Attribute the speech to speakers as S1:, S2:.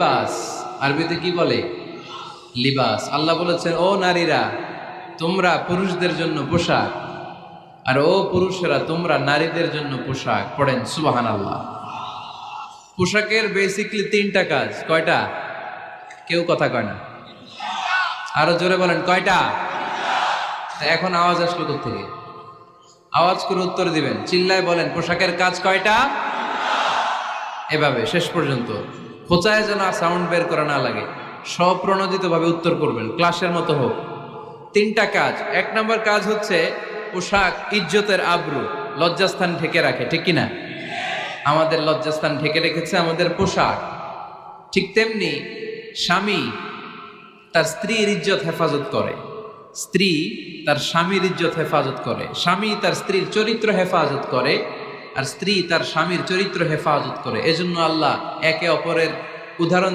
S1: লিবাস আরবিতে কি বলে? লিবাস। আল্লাহ বলেছেন, ও নারীরা তোমরা পুরুষদের জন্য পোশাক, আর ও পুরুষেরা তোমরা নারীদের জন্য পোশাক। পড়েন সুবহানাল্লাহ। পোশাকের বেসিকলি তিনটা কাজ। কয়টা? কেউ কথা কয় না, আরো জোরে বলেন কয়টা? এখন আওয়াজ আসলো থেকে? আওয়াজ করে উত্তর দিবেন, চিল্লায় বলেন পোশাকের কাজ কয়টা? এভাবে শেষ পর্যন্ত খোঁচায় যেন সাউন্ড বের করা না লাগে, স্বপ্রণোদিত ভাবে উত্তর করবেন, ক্লাসের মতো হোক। তিনটা কাজ। এক নম্বর কাজ হচ্ছে পোশাক ইজ্জতের আবরু, লজ্জাস্থান ঢেকে রাখে, ঠিক কিনা? আমাদের লজ্জাস্থান ঢেকে রেখেছে আমাদের পোশাক। ঠিক তেমনি স্বামী তার স্ত্রীর ইজ্জত হেফাজত করে, স্ত্রী তার স্বামীর ইজ্জত হেফাজত করে, স্বামী তার স্ত্রীর চরিত্র হেফাজত করে, আর স্ত্রী তার স্বামীর চরিত্র হেফাজত করে। এজন্য আল্লাহ একে অপরের উদাহরণ